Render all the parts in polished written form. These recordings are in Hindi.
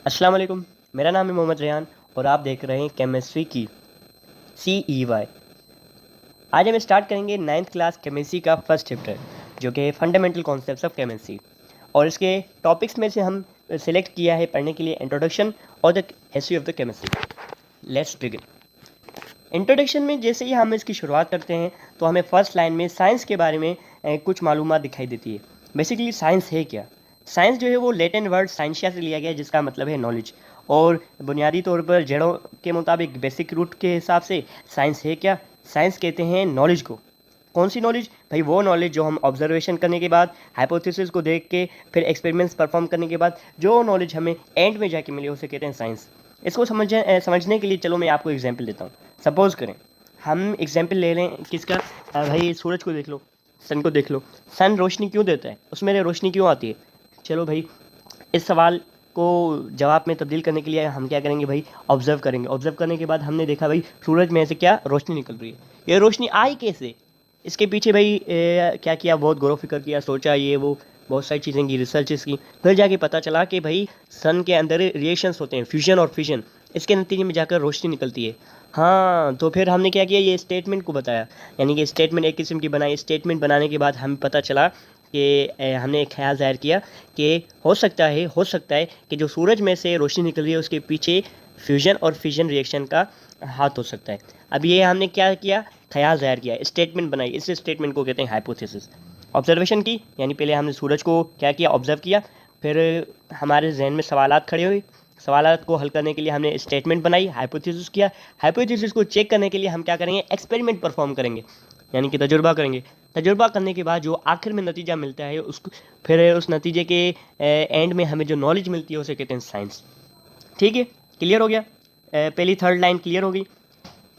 अस्सलाम वालेकुम। मेरा नाम है मोहम्मद रेहान और आप देख रहे हैं केमिस्ट्री की CEY। आज हम स्टार्ट करेंगे 9th क्लास केमिस्ट्री का फर्स्ट चैप्टर जो कि है फंडामेंटल कॉन्सेप्ट्स ऑफ केमिस्ट्री। और इसके टॉपिक्स में से हम सिलेक्ट किया है पढ़ने के लिए इंट्रोडक्शन और the history of the chemistry. Let's begin. Introduction में जैसे ही हम इसकी शुरुआत करते हैं तो हमें फर्स्ट लाइन में साइंस के बारे में कुछ मालूमात दिखाई देती है। बेसिकली साइंस है क्या? साइंस जो है वो लैटिन वर्ड साइंसिया से लिया गया है जिसका मतलब है नॉलेज। और बुनियादी तौर पर जड़ों के मुताबिक बेसिक रूट के हिसाब से साइंस है क्या? साइंस कहते हैं नॉलेज को। कौन सी नॉलेज भाई? वो नॉलेज जो हम ऑब्जर्वेशन करने के बाद, हाइपोथेसिस को देख के, फिर एक्सपेरिमेंट्स परफॉर्म करने के बाद जो नॉलेज हमें एंड में जाके मिली उसे कहते हैं साइंस। इसको समझने के लिए चलो मैं आपको एग्जांपल देता हूँ। सपोज़ करें हम एग्जांपल ले लें किसका? भाई सूरज को देख लो, सन को देख लो। सन रोशनी क्यों देता है? उसमें रोशनी क्यों आती है? चलो भाई, इस सवाल को जवाब में तब्दील करने के लिए हम क्या करेंगे भाई? ऑब्जर्व करेंगे। ऑब्जर्व करने के बाद हमने देखा भाई सूरज में से क्या रोशनी निकल रही है। ये रोशनी आई कैसे? इसके पीछे भाई क्या किया? बहुत गौर फिक्र किया, सोचा, ये वो बहुत सारी चीज़ें की, रिसर्चेस की। फिर जाके पता चला कि भाई सन के अंदर रिएक्शंस होते हैं, फ्यूजन और फिशन। इसके नतीजे में जाकर रोशनी निकलती है। हाँ, तो फिर हमने क्या किया? ये स्टेटमेंट को बताया, यानी कि स्टेटमेंट एक किस्म की बनाई। स्टेटमेंट बनाने के बाद हमें पता चला कि हमने एक ख्याल ज़ाहिर किया कि हो सकता है कि जो सूरज में से रोशनी निकल रही है उसके पीछे फ्यूजन और फिशन रिएक्शन का हाथ हो सकता है। अब ये हमने क्या किया? ख्याल ज़ाहिर किया, स्टेटमेंट बनाई। इस स्टेटमेंट को कहते हैं हाइपोथेसिस। ऑब्जर्वेशन की, यानी पहले हमने सूरज को क्या किया? ऑब्जर्व किया। फिर हमारे जहन में सवालात खड़े हुए। सवालात को हल करने के लिए हमने स्टेटमेंट बनाई, हाइपोथेसिस किया। हाइपोथेसिस को चेक करने के लिए हम क्या करेंगे? एक्सपेरिमेंट परफॉर्म करेंगे, यानी कि तजुर्बा करेंगे। तजुर्बा करने के बाद जो आखिर में नतीजा मिलता है उसको, फिर उस नतीजे के एंड में हमें जो नॉलेज मिलती है उसे कहते हैं साइंस। ठीक है, क्लियर हो गया? पहली थर्ड लाइन क्लियर हो गई।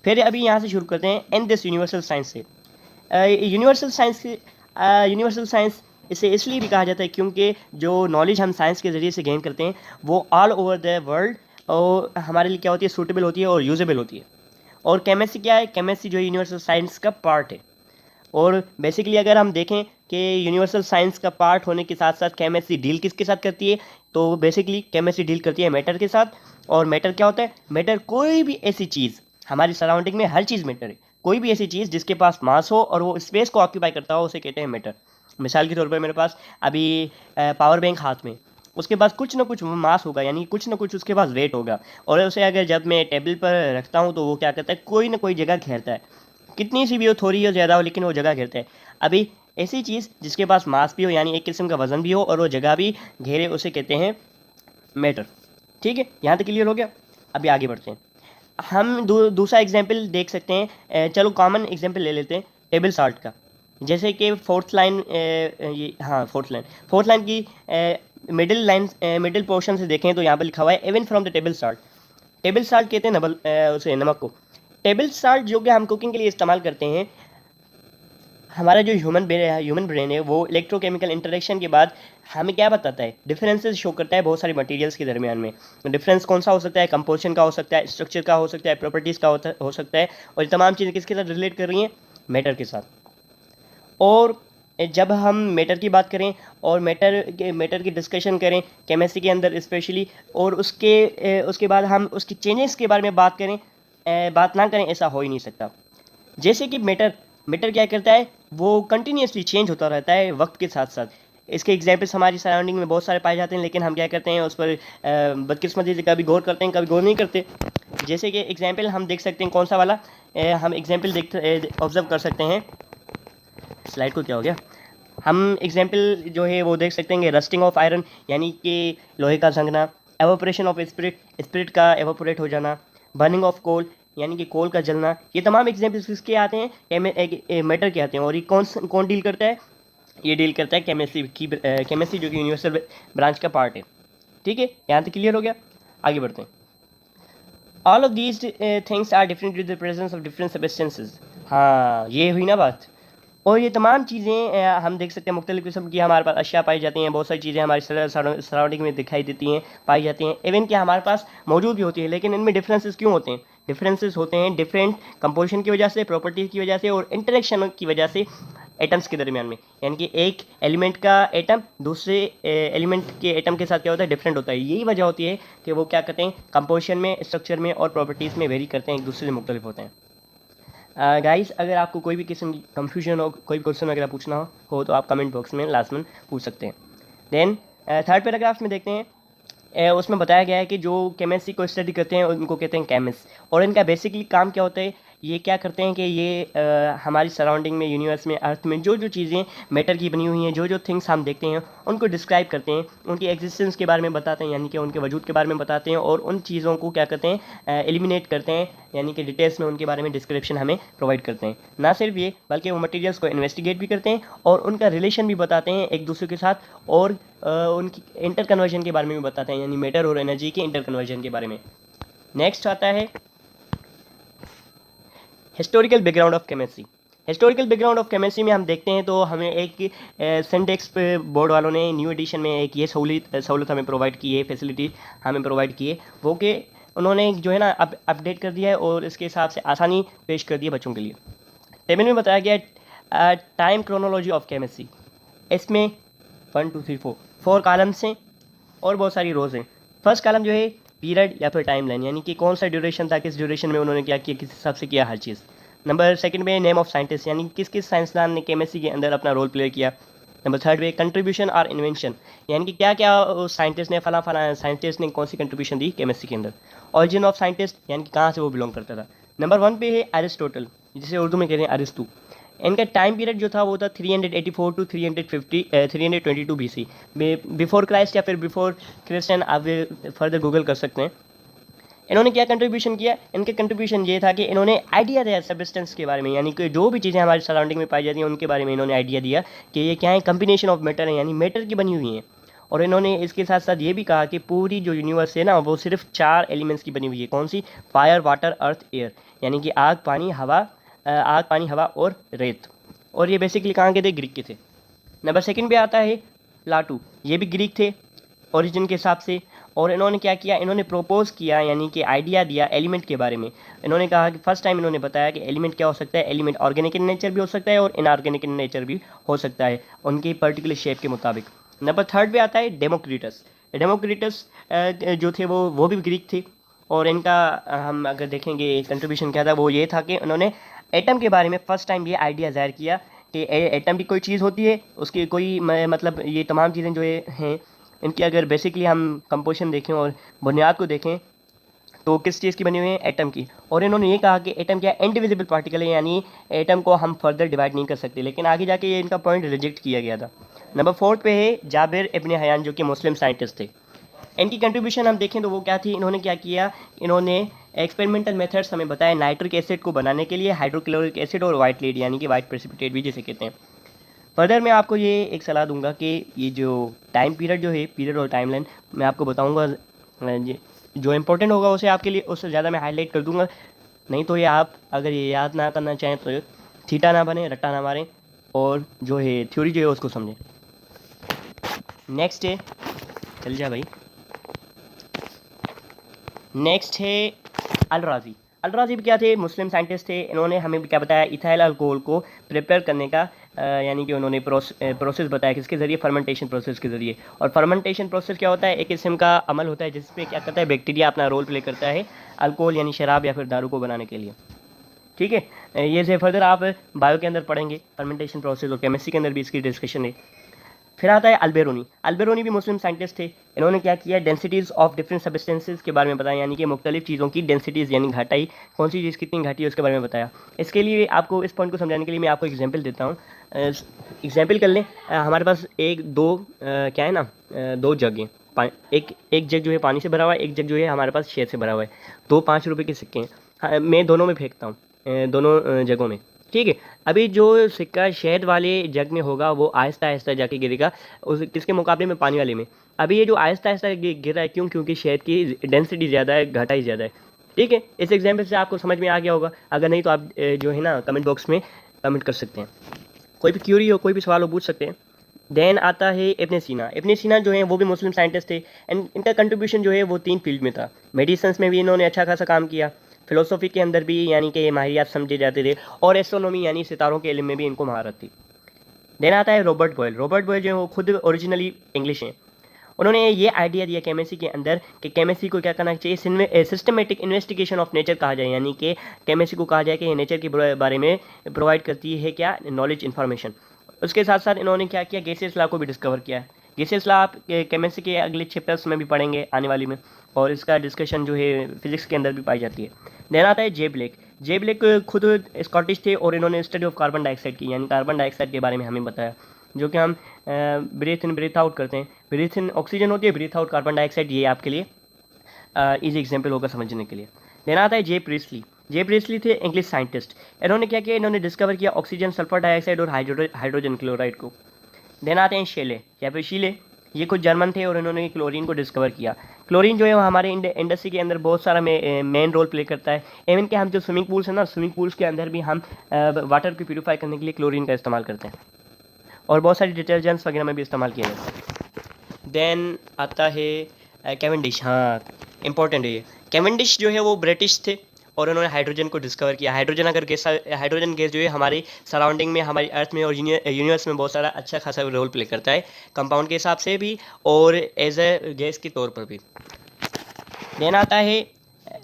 फिर अभी यहाँ से शुरू करते हैं एंड दिस यूनिवर्सल साइंस से। यूनिवर्सल साइंस इसे इसलिए भी कहा जाता है क्योंकि जो नॉलेज हम साइंस के ज़रिए से गेन करते हैं वो ऑल ओवर द वर्ल्ड और हमारे लिए क्या होती है? सूटेबल होती है और यूजेबल होती है। और केमिस्ट्री क्या है? केमिस्ट्री जो है यूनिवर्सल साइंस का पार्ट है। और बेसिकली अगर हम देखें कि यूनिवर्सल साइंस का पार्ट होने के साथ साथ केमिस्ट्री डील किसके साथ करती है, तो बेसिकली केमिस्ट्री डील करती है मैटर के साथ। और मैटर क्या होता है? मैटर कोई भी ऐसी चीज़, हमारी सराउंडिंग में हर चीज़ मैटर है। कोई भी ऐसी चीज़ जिसके पास मास हो और वो स्पेस को ऑक्यूपाई करता हो उसे कहते हैं मैटर। मिसाल के तौर पर मेरे पास अभी पावर बैंक हाथ में, उसके पास कुछ ना कुछ मास होगा, यानी कुछ ना कुछ उसके पास वेट होगा। और उसे अगर जब मैं टेबल पर रखता हूँ तो वो क्या करता है? कोई ना कोई जगह घेरता है, कितनी सी भी हो, थोड़ी हो, ज़्यादा हो, लेकिन वो जगह घेरता है। अभी ऐसी चीज़ जिसके पास मास भी हो, यानी एक किस्म का वजन भी हो और वो जगह भी घेरे, उसे कहते हैं मैटर। ठीक है, यहाँ तक क्लियर हो गया? अभी आगे बढ़ते हैं। हम दूसरा एग्जाम्पल देख सकते हैं। चलो कॉमन एग्जाम्पल ले लेते हैं टेबल साल्ट का। जैसे कि फोर्थ लाइन, ये हाँ फोर्थ लाइन की मिडिल पोर्शन से देखें तो यहाँ पर लिखा हुआ है even from the table salt. Table salt कहते हैं उसे नमक को। टेबल साल्ट जो कि हम कुकिंग के लिए इस्तेमाल करते हैं, हमारा जो ह्यूमन ब्रेन है वो इलेक्ट्रोकेमिकल इंटरेक्शन के बाद हमें क्या बताता है? डिफरेंसेस शो करता है बहुत सारी मटेरियल्स के दरमियान में। डिफरेंस कौन सा हो सकता है? कंपोजिशन का हो सकता है, स्ट्रक्चर का हो सकता है, प्रॉपर्टीज़ का हो सकता है। और ये तमाम चीज़ें किसके साथ रिलेट कर रही हैं? मैटर के साथ। और जब हम मैटर की बात करें और मैटर की डिस्कशन करें केमिस्ट्री के अंदर स्पेशली, और उसके बाद हम उसकी चेंजेस के बारे में बात ना करें, ऐसा हो ही नहीं सकता। जैसे कि मैटर क्या करता है? वो कंटिन्यूसली चेंज होता रहता है वक्त के साथ साथ। इसके एग्जाम्पल्स हमारी सराउंडिंग में बहुत सारे पाए जाते हैं, लेकिन हम क्या करते हैं? उस पर बदकिस्मती से कभी गौर करते हैं, कभी गौर नहीं करते। जैसे कि एग्जाम्पल हम देख सकते हैं, कौन सा वाला? हम एग्जाम्पल ऑब्जर्व कर सकते हैं। स्लाइड को क्या हो गया? हम एग्जाम्पल जो है वो देख सकते हैं, रस्टिंग ऑफ आयरन, यानी कि लोहे का संगना। एवोपरेशन ऑफ स्पिरिट का एवोपरेट हो जाना। बर्निंग ऑफ कोल, यानी कि कोल का जलना। ये तमाम एग्जाम्पल्स किसके आते हैं? मैटर के आते हैं। और ये कौन डील करता है? ये डील करता है केमिस्ट्री जो कि यूनिवर्सल ब्रांच का पार्ट है। ठीक है, यहाँ तक क्लियर हो गया? आगे बढ़ते हैं। All of these things are different with the presence of different substances. हाँ, ये हुई ना बात। और ये तमाम चीज़ें हम देख सकते हैं, मुख्तलिफ़ किस्म की हमारे पास अशिया पाई जाती हैं। बहुत सारी चीज़ें हमारी सराउंडिंग में दिखाई देती हैं, पाई जाती हैं, इवन कि हमारे पास मौजूद भी होती है। लेकिन इनमें डिफरेंसेस क्यों होते हैं? डिफरेंसेस होते हैं डिफरेंट कंपोजिशन की वजह से, प्रॉपर्टीज़ की वजह से और इंटरेक्शन की वजह से। एटम्स के दरमियान में, यानी कि एक एलिमेंट का एटम दूसरे एलिमेंट के एटम के साथ क्या होता है, डिफरेंट होता है। यही वजह होती है कि वो क्या करते हैं, कंपोजिशन में, स्ट्रक्चर में और प्रॉपर्टीज़ में वेरी करते हैं, एक दूसरे से मुख्तलिफ होते हैं। गाइस, अगर आपको कोई भी किस्म की कंफ्यूजन हो, कोई भी क्वेश्चन वगैरह पूछना हो तो आप कमेंट बॉक्स में लास्ट में पूछ सकते हैं। देन थर्ड पैराग्राफ में देखते हैं, उसमें बताया गया है कि जो केमिस्ट्री को स्टडी करते हैं उनको कहते हैं केमिस्ट, और इनका बेसिकली काम क्या होता है, ये क्या करते हैं कि ये हमारी सराउंडिंग में, यूनिवर्स में, अर्थ में जो जो चीज़ें मैटर की बनी हुई हैं, जो जो थिंग्स हम देखते हैं उनको डिस्क्राइब करते हैं, उनकी एग्जिस्टेंस के बारे में बताते हैं, यानी कि उनके वजूद के बारे में बताते हैं, और उन चीज़ों को क्या करते हैं, एलिमिनेट करते हैं, यानी कि डिटेल्स में उनके बारे में डिस्क्रिप्शन हमें प्रोवाइड करते हैं। ना सिर्फ ये, बल्कि वो मटेरियल्स को इन्वेस्टिगेट भी करते हैं और उनका रिलेशन भी बताते हैं एक दूसरे के साथ, और उनकी इंटर कन्वर्जन के बारे में भी बताते हैं, यानी मैटर और एनर्जी के इंटर कन्वर्जन के बारे में। नेक्स्ट आता है historical background of chemistry. Historical background of chemistry में हम देखते हैं तो हमें एक सिंटेक्स बोर्ड वालों ने न्यू एडिशन में एक ये सहूलत हमें प्रोवाइड की है, फैसिलिटी हमें प्रोवाइड की है, वो कि उन्होंने जो है ना अपडेट कर दिया है और इसके हिसाब से आसानी पेश कर दी है बच्चों के लिए। टेबल में बताया गया है टाइम क्रोनोलॉजी ऑफ केमिस्ट्री। इसमें 1 2 3 4 कॉलम्स हैं और बहुत सारी रोज़ हैं। फर्स्ट कॉलम जो है पीरियड या फिर टाइम लाइन, यानी कि कौन सा ड्यूरेशन था, किस ड्यूरेशन में उन्होंने क्या किया, किस हिसाब से किया हर चीज़। नंबर सेकंड में नेम ऑफ साइंटिस्ट, यानी किस किस साइंसदान ने केमिस्ट्री के अंदर अपना रोल प्ले किया। नंबर थर्ड में कंट्रीब्यूशन और इन्वेंशन, यानी कि क्या क्या साइंटिस्ट ने, फला साइंटिस्ट ने कौन सी कंट्रीब्यूशन दी केमिस्ट्री के अंदर। ऑरिजिन ऑफ साइंटिस्ट, यानी कि कहाँ से वो बिलोंग करता था। नंबर 1 पे है अरिस्टोटल, जिसे उर्दू में कहते हैं अरिस्तु। इनका टाइम पीरियड जो था वो था 384 टू 322 BC, बिफोर क्राइस्ट या फिर बिफोर क्रिश्चियन, आप फर्दर गूगल कर सकते हैं। इन्होंने क्या कंट्रीब्यूशन किया, इनके कंट्रीब्यूशन ये था कि इन्होंने आइडिया दिया सब्सटेंस के बारे में, यानी कि जो भी चीज़ें हमारी सराउंडिंग में पाई जाती हैं उनके बारे में इन्होंने आइडिया दिया कि ये क्या है, कम्बिनेशन ऑफ मैटर है, यानी मैटर की बनी हुई है। और इन्होंने इसके साथ साथ ये भी कहा कि पूरी जो यूनिवर्स है ना वो सिर्फ 4 एलिमेंट्स की बनी हुई है। कौन सी? फायर, वाटर, अर्थ, एयर, यानी कि आग, पानी, हवा और रेत। और ये बेसिकली कहाँ के थे? ग्रीक के थे। नंबर सेकंड पे आता है प्लाटू, ये भी ग्रीक थे ओरिजिन के हिसाब से। और इन्होंने क्या किया, इन्होंने प्रोपोज किया, यानी कि आइडिया दिया एलिमेंट के बारे में। इन्होंने कहा कि फर्स्ट टाइम इन्होंने बताया कि एलिमेंट क्या हो सकता है, एलिमेंट ऑर्गेनिक इन नेचर भी हो सकता है और इनऑर्गेनिक इन नेचर भी हो सकता है, उनकी पर्टिकुलर शेप के मुताबिक। नंबर थर्ड पे आता है डेमोक्रिटस। डेमोक्रिटस जो थे वो भी ग्रीक थे, और इनका हम अगर देखेंगे कंट्रीब्यूशन क्या था, वो ये था कि उन्होंने एटम के बारे में फर्स्ट टाइम ये आइडिया ज़ाहिर किया कि एटम भी कोई चीज़ होती है, उसकी कोई मतलब ये तमाम चीज़ें जो हैं इनकी अगर बेसिकली हम कंपोजिशन देखें और बुनियाद को देखें तो किस चीज़ की बनी हुई है? एटम की। और इन्होंने ये कहा कि एटम क्या इनडिविजिबल पार्टिकल है, यानी एटम को हम फर्दर डिवाइड नहीं कर सकते, लेकिन आगे जाके ये इनका पॉइंट रिजेक्ट किया गया था। नंबर 4 पे है जाबिर इब्न हयान, जो कि मुस्लिम साइंटिस्ट थे। इनकी कंट्रीब्यूशन हम देखें तो वो क्या थी, इन्होंने क्या किया, इन्होंने एक्सपेरिमेंटल मेथड्स हमें बताया नाइट्रिक एसिड को बनाने के लिए, हाइड्रोक्लोरिक एसिड और वाइट लीड, यानी कि वाइट प्रेसिपिटेट भी जिसे कहते हैं। फर्दर मैं आपको ये एक सलाह दूंगा कि ये जो टाइम पीरियड जो है, पीरियड और टाइम लाइन मैं आपको बताऊंगा, जो इंपॉर्टेंट होगा उसे आपके लिए उससे ज़्यादा मैं हाईलाइट कर दूंगा, नहीं तो ये आप अगर ये याद ना करना चाहें तो थीटा ना बने, रट्टा ना मारें, और जो है थ्योरी जो है उसको समझें। नेक्स्ट है, चल जा भाई, नेक्स्ट है अल राज़ी। अल राज़ी भी क्या थे? मुस्लिम साइंटिस्ट थे। इन्होंने हमें क्या बताया, इथाइल अल्कोहल को प्रिपेयर करने का यानी कि उन्होंने प्रोसेस बताया, किसके ज़रिए? फर्मेंटेशन प्रोसेस के ज़रिए। और फर्मेंटेशन प्रोसेस क्या होता है? एक किस्म का अमल होता है जिसपे क्या करता है, बैक्टीरिया अपना रोल प्ले करता है अल्कोहल यानी शराब या फिर दारू को बनाने के लिए। ठीक है, ये से फर्दर आप बायो के अंदर पढ़ेंगे फर्मेंटेशन प्रोसेस, और केमिस्ट्री के अंदर भी इसकी डिस्कशन है। फिर आता है अल्बेरोनी। अल्बेरोनी भी मुस्लिम साइंटिस्ट थे। इन्होंने क्या किया, डेंसिटीज़ ऑफ डिफरेंट सब्सटेंसेस के बारे में बताया, यानी कि मुख्तलिफ चीज़ों की डेंसिटीज़ यानी घटाई, कौन सी चीज़ कितनी घटी है उसके बारे में बताया। इसके लिए आपको, इस पॉइंट को समझाने के लिए मैं आपको एग्जांपल देता हूँ। एग्जांपल कर लें, हमारे पास क्या है ना, 2 जग हैं। एक जग जो है पानी से भरा हुआ है, एक जग जो है हमारे पास शहद से भरा हुआ है। 2 5 रुपये के सिक्के हैं। हाँ, मैं दोनों में फेंकता हूँ, दोनों जगहों में। ठीक है, अभी जो सिक्का शहद वाले जग में होगा वो आहिस्ता आहिस्ता जाके गिरेगा उस किसके मुकाबले में? पानी वाले में। अभी ये जो आहिस्ता आहिस्ता गिर रहा है, क्यों? क्योंकि शहद की डेंसिटी ज़्यादा है, घटाई ज़्यादा है। ठीक है, इस एग्जाम्पल से आपको समझ में आ गया होगा। अगर नहीं तो आप जो है ना कमेंट बॉक्स में कमेंट कर सकते हैं, कोई भी क्यूरी हो, कोई भी सवाल हो पूछ सकते हैं। देन आता है इब्न सीना। इब्न सीना जो है वो भी मुस्लिम साइंटिस्ट थे, एंड इनका कंट्रीब्यूशन जो है वो 3 फील्ड में था। मेडिसिन में भी इन्होंने अच्छा खासा काम किया, फिलोसफी के अंदर भी यानी कि माहिरियत समझे जाते थे, और एस्ट्रोनॉमी यानी सितारों के इल्म में भी इनको महारत थी। देन आता है रॉबर्ट बॉयल। रॉबर्ट बॉयल जो है वो खुद ओरिजिनली इंग्लिश हैं। उन्होंने ये आइडिया दिया केमिस्ट्री के अंदर कि केमिस्ट्री को क्या करना चाहिए, सिस्टमेटिक इन्वेस्टिगेशन ऑफ नेचर कहा जाए, यानी कि केमिस्ट्री को कहा जाए कि नेचर के बारे में प्रोवाइड करती है क्या, नॉलेज, इन्फॉर्मेशन। उसके साथ साथ इन्होंने क्या किया, गैसियस लॉ को भी डिस्कवर किया। गैसियस लॉ आप केमिस्ट्री के अगले चैप्टर्स में भी पढ़ेंगे आने वाली में, और इसका डिस्कशन जो है फिजिक्स के अंदर भी पाई जाती है। देन आता है जे ब्लैक। जे ब्लैक खुद स्कॉटिश थे और इन्होंने स्टडी ऑफ कार्बन डाइऑक्साइड की, यानी कार्बन डाइऑक्साइड के बारे में हमें बताया, जो कि हम ब्रीथ इन ब्रीथ आउट करते हैं। ब्रीथ इन ऑक्सीजन होती है, ब्रीथ आउट कार्बन डाइऑक्साइड। ये आपके लिए इजी एग्जाम्पल होगा समझने के लिए। देन आता है जे प्रीस्टली। जे प्रीस्टली थे इंग्लिश साइंटिस्ट। इन्होंने क्या किया, इन्होंने डिस्कवर किया ऑक्सीजन, सल्फर डाइऑक्साइड और हाइड्रोजन क्लोराइड को। देन आते हैं शेले या फिर शीले। ये कुछ जर्मन थे और इन्होंने क्लोरीन को डिस्कवर किया। क्लोरीन जो है वो हमारे इंडस्ट्री के अंदर बहुत सारा मेन रोल प्ले करता है। इवन कि हम जो स्विमिंग पूल्स हैं ना, स्विमिंग पूल्स के अंदर भी हम वाटर को प्यूरीफाई करने के लिए क्लोरीन का इस्तेमाल करते हैं, और बहुत सारी डिटर्जेंट्स वगैरह में भी इस्तेमाल किया जाता है। देन आता है कैवेंडिश। हाँ, इंपॉर्टेंट है ये। कैवेंडिश जो है वो ब्रिटिश थे और उन्होंने हाइड्रोजन को डिस्कवर किया। हाइड्रोजन गैस जो है हमारी सराउंडिंग में, हमारी अर्थ में और यूनिवर्स में बहुत सारा अच्छा खासा रोल प्ले करता है, कंपाउंड के हिसाब से भी और एज ए गैस के तौर पर भी। देन आता है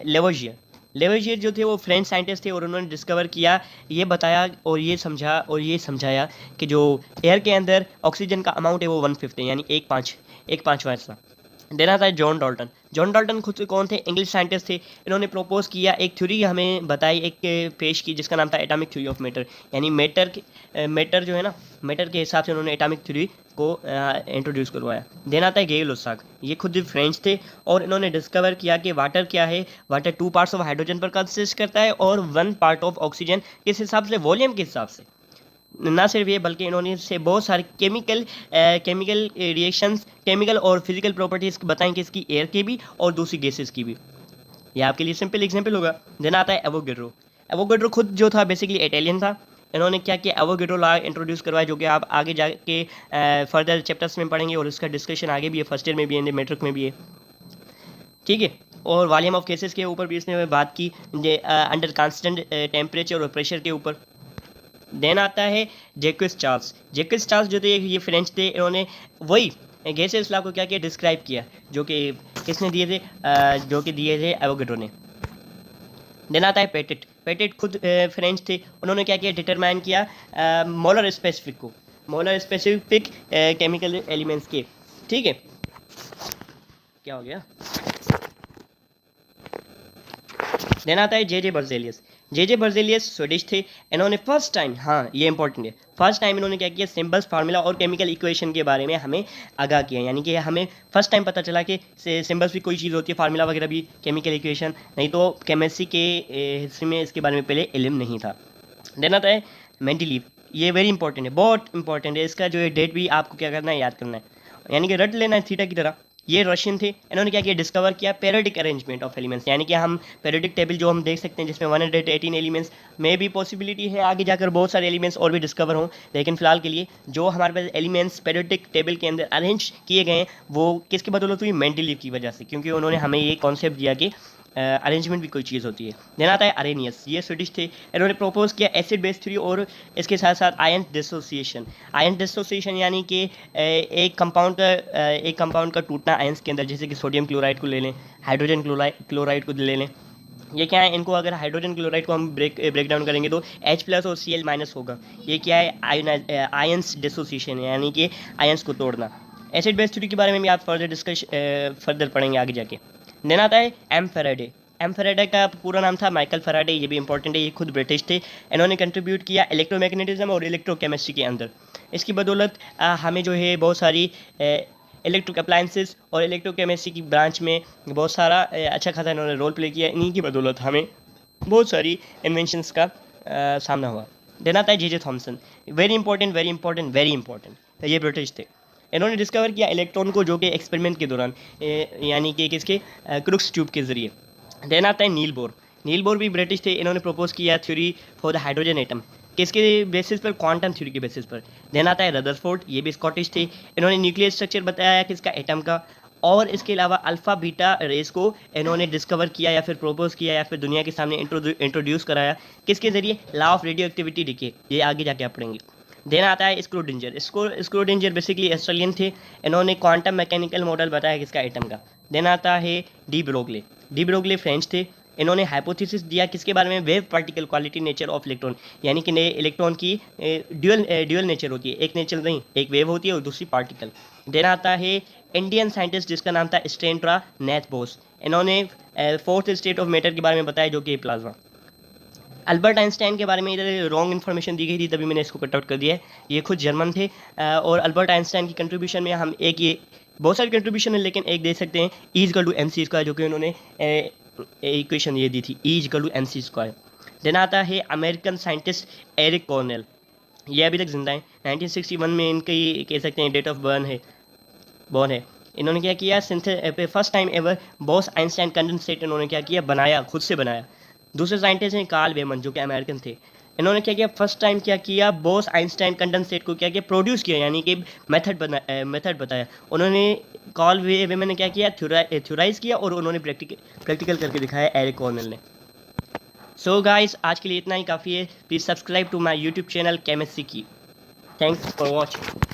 लेवोजियर। लेवोजियर जो थे वो फ्रेंच साइंटिस्ट थे और उन्होंने डिस्कवर किया, ये बताया और ये समझाया कि जो एयर के अंदर ऑक्सीजन का अमाउंट है वो 1/5 है, यानी 1/5वां हिस्सा। देना था जॉन डाल्टन। जॉन डाल्टन खुद कौन थे, इंग्लिश साइंटिस्ट थे। इन्होंने प्रपोज किया, एक थ्योरी हमें बताई, एक पेश की, जिसका नाम था एटॉमिक थ्योरी ऑफ मैटर, यानी मैटर जो है ना, मैटर के हिसाब से उन्होंने एटॉमिक थ्योरी को इंट्रोड्यूस करवाया। देन आता है गे लुसाक। ये खुद फ्रेंच थे और इन्होंने डिस्कवर किया कि वाटर क्या है, वाटर 2 पार्ट्स ऑफ हाइड्रोजन पर कंसिस्ट करता है और 1 पार्ट ऑफ ऑक्सीजन। किस हिसाब से, वॉल्यूम के हिसाब से। ना सिर्फ ये बल्कि इन्होंने इससे बहुत सारे केमिकल रिएक्शंस, केमिकल और फिजिकल प्रॉपर्टीज़ बताएं कि इसकी एयर की भी और दूसरी गैसेस की भी। ये आपके लिए सिंपल एग्जांपल होगा। देन आता है एवोगेड्रो। एवोगेड्रो खुद जो था बेसिकली इटालियन था। इन्होंने क्या किया, एवोगेड्रो लॉ इंट्रोड्यूस करवाया, जो कि आप आगे जाके फर्दर चैप्टर्स में पढ़ेंगे और इसका डिस्कशन आगे भी है, फर्स्ट ईयर में भी है, मैट्रिक में भी है, ठीक है। और वॉल्यूम ऑफ केसेस के ऊपर भी इसने बात की, अंडर कांस्टेंट टेम्परेचर और प्रेशर के ऊपर। देन आता है जैक्विस चार्ल्स। जैक्विस चार्ल्स जो थे ये फ्रेंच थे। इन्होंने वही गैसेस लॉ को क्या किया, डिस्क्राइब किया, जो कि किसने दिए थे, जो कि दिए थे एवोगेड्रो ने। देन आता है पेटेट। पेटेट खुद फ्रेंच थे। उन्होंने क्या किया, डिटरमाइन किया मोलर स्पेसिफिक को, मोलर स्पेसिफिक केमिकल एलिमेंट्स के, ठीक है। क्या हो गया। देन आता है जे बर्जेलियस। जे बर्जेलियस स्वीडिश थे। इन्होंने फर्स्ट टाइम, हाँ ये इंपॉर्टेंट है, फर्स्ट टाइम इन्होंने क्या किया, सिंबल्स, फार्मूला और केमिकल इक्वेशन के बारे में हमें आगाह किया, यानी कि हमें फर्स्ट टाइम पता चला कि सिंबल्स भी कोई चीज़ होती है, फार्मूला वगैरह भी, केमिकल इक्वेशन, नहीं तो केमिस्ट्री के हिस्ट्री में इसके बारे में पहले इल्म नहीं था। देन आता है मेंडलीव। ये वेरी इंपॉर्टेंट है, बहुत इंपॉर्टेंट है। इसका जो है डेट भी आपको क्या करना है, याद करना है, यानी कि रट लेना है थीटा की तरह। ये रशियन थे। इन्होंने क्या किया, डिस्कवर किया पेरियोडिक अरेंजमेंट ऑफ एलिमेंट्स, यानी कि हम पेरियोडिक टेबल जो हम देख सकते हैं जिसमें 118 एलिमेंट्स में भी पॉसिबिलिटी है आगे जाकर बहुत सारे एलिमेंट्स और भी डिस्कवर हों, लेकिन फिलहाल के लिए जो हमारे पास एलिमेंट्स पेरियोडिक टेबल के अंदर अरेंज किए गए हैं वो किसकी बदौलत हुई, मेंडलीव की वजह से, क्योंकि उन्होंने हमें ये कॉन्सेप्ट दिया कि अरेंजमेंट भी कोई चीज़ होती है। देन आता है अरेनियस। ये स्वीडिश थे। इन्होंने प्रपोज किया एसिड बेस थ्योरी और इसके साथ साथ आयन डिसोसिएशन। आयन डिसोसिएशन यानी कि एक कंपाउंड का टूटना आयंस के अंदर, जैसे कि सोडियम क्लोराइड को ले लें, हाइड्रोजन क्लोराइड को ले लें। ये क्या है, इनको अगर हाइड्रोजन क्लोराइड को हम ब्रेक डाउन करेंगे तो H+ और Cl- होगा। ये क्या है, आयंस डिसोसिएशन, यानी कि आयंस को तोड़ना। एसिड बेस थ्योरी के बारे में भी आप फर्दर पढ़ेंगे आगे जाके। देन आता है एम फेराडे। एम फेराडे का पूरा नाम था माइकल फेराडे। ये भी इंपॉर्टेंट है, ये खुद ब्रिटिश थे। इन्होंने कंट्रीब्यूट किया इलेक्ट्रोमैग्नेटिज्म और इलेक्ट्रोकेमिस्ट्री के अंदर। इसकी बदौलत हमें जो है बहुत सारी इलेक्ट्रिक अप्लायंसेस और इलेक्ट्रोकेमिस्ट्री की ब्रांच में बहुत सारा अच्छा खासा इन्होंने रोल प्ले किया। इन्हीं की बदौलत हमें बहुत सारी इन्वेंशंस का सामना हुआ। देन आता है जे थॉमसन। वेरी इंपॉर्टेंट, ये ब्रिटिश थे। इन्होंने डिस्कवर किया इलेक्ट्रॉन को, जो कि एक्सपेरिमेंट के दौरान यानी कि किसके, क्रुक्स ट्यूब के ज़रिए। देन आता है नील बोर। नील बोर भी ब्रिटिश थे। इन्होंने प्रपोज किया theory for the hydrogen atom, किसके बेसिस पर, क्वांटम थ्योरी के बेसिस पर। देन आता है रदरफोर्ड। ये भी स्कॉटिश थे। इन्होंने न्यूक्लियर स्ट्रक्चर बताया किसका, एटम का। और इसके अलावा अल्फ़ा बीटा रेस को इन्होंने डिस्कवर किया या फिर प्रपोज किया या फिर दुनिया के सामने इंट्रोड्यूस कराया, किसके ज़रिए, law of radio activity decay. ये आगे जाके आप पढ़ेंगे। देन आता है स्क्रूडिंजर। स्क्रूडिंजर बेसिकली ऑस्ट्रेलियन थे, इन्होंने क्वांटम मैकेनिकल मॉडल बताया किसका, एटम का। देन आता है डी ब्रोगले। डी ब्रोगले फ्रेंच थे, इन्होंने हाइपोथेसिस दिया किसके बारे में, wave particle quality nature of electron, यानी कि इलेक्ट्रॉन की ड्यूअल नेचर होती है, एक नेचर नहीं, एक वेव होती है और दूसरी पार्टिकल। देन आता है इंडियन साइंटिस्ट जिसका नाम था स्टेंड्रा नेथ बोस, इन्होंने फोर्थ स्टेट ऑफ मैटर के बारे में बताया जो कि प्लाज्मा। अल्बर्ट आइंस्टाइन के बारे में इधर रॉन्ग इन्फॉर्मेशन दी गई थी, तभी मैंने इसको कट आउट कर दिया है। ये खुद जर्मन थे और अल्बर्ट आइंस्टाइन की कंट्रीब्यूशन में हम एक ये बहुत सारी कंट्रीब्यूशन है लेकिन एक दे सकते हैं, E equal to M C square, जो कि उन्होंने इक्वेशन ये दी थी, E equal to M C square. Then आता है अमेरिकन साइंटिस्ट एरिक कॉर्नेल, ये अभी तक जिंदा है, 1961 में इनकी कह सकते हैं डेट ऑफ बर्न है। इन्होंने क्या किया, first time ever Bose Einstein condensate इन्होंने क्या किया, बनाया, खुद से बनाया। दूसरे साइंटिस्ट हैं कार्ल वेमन जो कि अमेरिकन थे, इन्होंने क्या किया, फर्स्ट टाइम क्या किया, बोस आइंस्टाइन कंडेंसेट को क्या किया, प्रोड्यूस किया, यानी कि मेथड बताया उन्होंने। कार्ल वेमन ने क्या किया, थ्योराइज किया और उन्होंने प्रैक्टिकल करके दिखाया एरिक कॉर्नेल ने। सो गाइस आज के लिए इतना ही काफ़ी है। Please subscribe to my YouTube channel chemistry की। Thanks for watching.